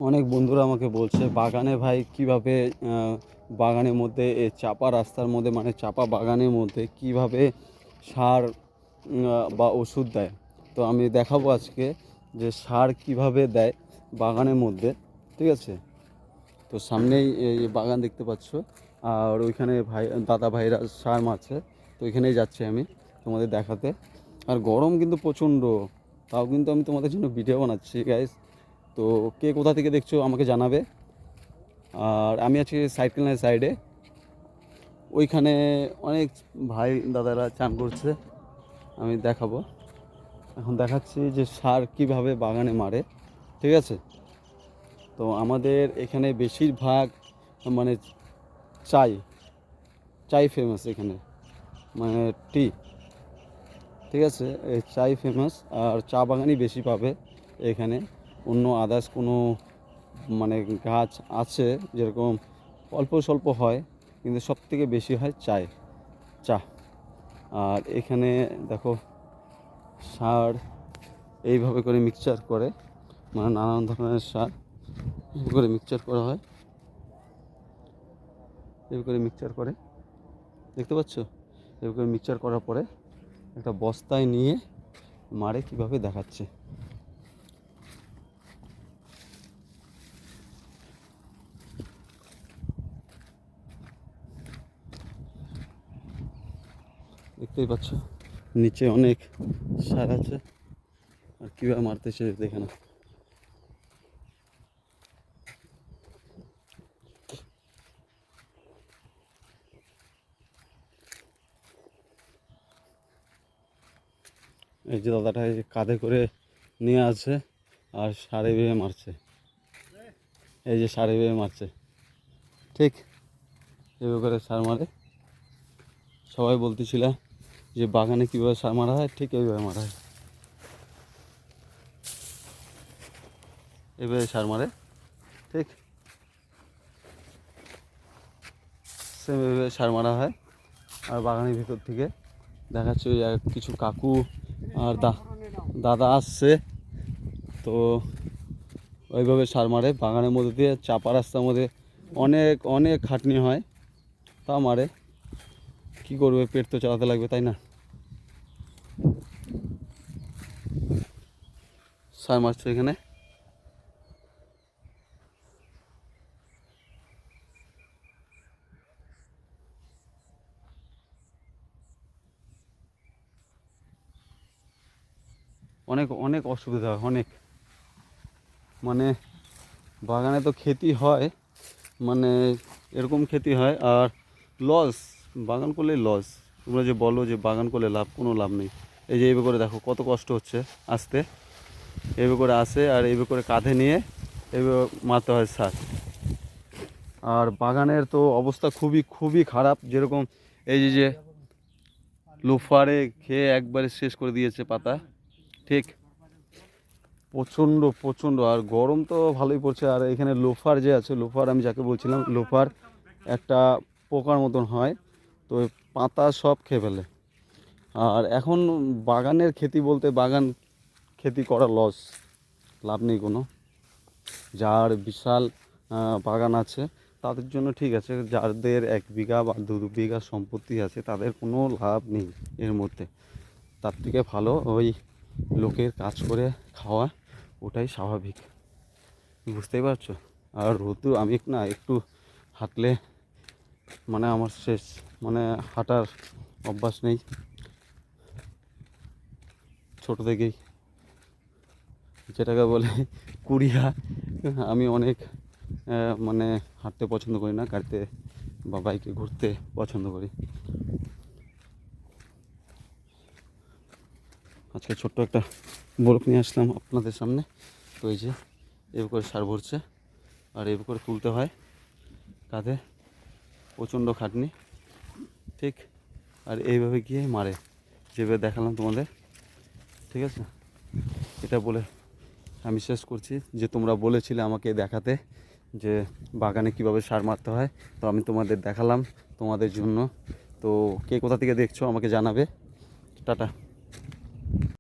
অনেক বন্ধুরা আমাকে বলছে বাগানে ভাই কিভাবে বাগানের মধ্যে চাপা রাস্তার মধ্যে মানে চাপা বাগানের মধ্যে কিভাবে সার বা ওষুধ দেয়। তো আমি দেখাবো আজকে যে সার কিভাবে দেয় বাগানের মধ্যে, ঠিক আছে। তো সামনেই এই বাগান দেখতে পাচ্ছ, আর ওইখানে দাদা ভাইরা সার মারছে। তো ওইখানেই যাচ্ছি আমি তোমাদের দেখাতে। আর গরম কিন্তু প্রচণ্ড, তাও কিন্তু আমি তোমাদের জন্য ভিডিও বানাচ্ছি গাইস। তো কে কোথা থেকে দেখছো আমাকে জানাবে। আর আমি আছি সাইকেলের সাইডে, ওইখানে অনেক ভাই দাদারা চান করছে, আমি দেখাবো। এখন দেখাচ্ছি যে সার কিভাবে বাগানে মারে, ঠিক আছে। তো আমাদের এখানে বেশিরভাগ মানে চাই চাই ফেমাস এখানে, মানে টি, ঠিক আছে। এই চাই ফেমাস, আর চা বাগানই বেশি পাবে এখানে। অন্য আদার্স কোনো মানে গাছ আছে যেরকম অল্প স্বল্প হয়, কিন্তু সবথেকে বেশি হয় চা। আর এখানে দেখো সার এইভাবে করে মিক্সচার করে, মানে নানান ধরনের সার এইভাবে করে মিক্সচার করা হয়, এইভাবে করে মিক্সচার করে, দেখতে পাচ্ছ। এইভাবে করে মিক্সচার করার পরে একটা বস্তায় নিয়ে মারে, কিভাবে দেখাচ্ছে। দেখতেই পাচ্ছ নিচে অনেক সার আছে, আর কীভাবে মারতেছে দেখে না। এই যে দাদাটা এই যে কাঁধে করে নিয়ে আসছে, আর সারে বেয়ে মারছে, এই যে সারে বেয়ে মারছে, ঠিক এভাবে করে সার মারে। সবাই বলতেছিল যে বাগানে কীভাবে সার মারা হয়, ঠিক এইভাবে মারা হয়, এইভাবে সার মারে, ঠিক সেম এইভাবে সার মারা হয়। আর বাগানের ভিতর থেকে দেখাচ্ছে ওই কিছু কাকু আর দাদা আসছে, তো ওইভাবে সার মারে বাগানের মধ্যে দিয়ে। চাপা রাস্তার মধ্যে অনেক অনেক খাটনি হয়, তা মারে। কী করবে, পেট তো চালাতে লাগবে, তাই না। সার মারছে এখানে। অনেক অনেক অসুবিধা হয়, অনেক, মানে বাগানে তো ক্ষতি হয়, মানে এরকম ক্ষতি হয়। আর লস, বাগান করলেই লস। তোমরা যে বলো যে বাগান করলে লাভ, কোনো লাভ নেই। এই যে এইভাবে করে দেখো কত কষ্ট হচ্ছে আসতে, এইভাবে করে আসে আর এইভাবে করে কাঁধে নিয়ে এইভাবে মারতে হয় সার। আর বাগানের তো অবস্থা খুবই খুবই খারাপ, যেরকম এই যে লোফারে খেয়ে একবারে শেষ করে দিয়েছে পাতা, ঠিক প্রচণ্ড প্রচণ্ড। আর গরম তো ভালোই পড়ছে। আর এখানে লোফার যে আছে, লোফার আমি যাকে বলছিলাম, লোফার একটা পোকার মতন হয়, তো ওই পাতা সব খেয়ে ফেলে। আর এখন বাগানের ক্ষতি বলতে, বাগান ক্ষতি করা লস, লাভ নেই কোনো। যার বিশাল বাগান আছে তাদের জন্য ঠিক আছে, যাদের 1 বিঘা বা 2 বিঘা সম্পত্তি আছে তাদের কোনো লাভ নেই এর মধ্যে। তার থেকে ভালো ওই লোকের কাজ করে খাওয়া, ওটাই স্বাভাবিক, বুঝতেই পারছো। আর রোদু আমি না একটু হাঁটলে মানে আমার শেষ, মানে হাঁটার অভ্যাস নেই ছোটো থেকেই, যেটাকে বলে কুড়িয়া। আমি অনেক মানে হাঁটতে পছন্দ করি না, গাড়িতে বা বাইকে ঘুরতে পছন্দ করি। আজকে ছোট্ট একটা ব্লগ নিয়ে আসলাম আপনাদের সামনে। তো এই যে এভাবে করে সার ভরছে, আর এভাবে করে তুলতে হয় কাঁধে, প্রচণ্ড খাটনি, ঠিক। আর এইভাবে গিয়ে মারে, যেভাবে দেখালাম তোমাদের, ঠিক আছে। এটা বলে আমি শেষ করছি যে তোমরা বলেছিলে আমাকে দেখাতে যে বাগানে কিভাবে সার মারতে হয়, তো আমি তোমাদের দেখালাম তোমাদের জন্য। তো কে কোথা থেকে দেখছো আমাকে জানাবে। টাটা।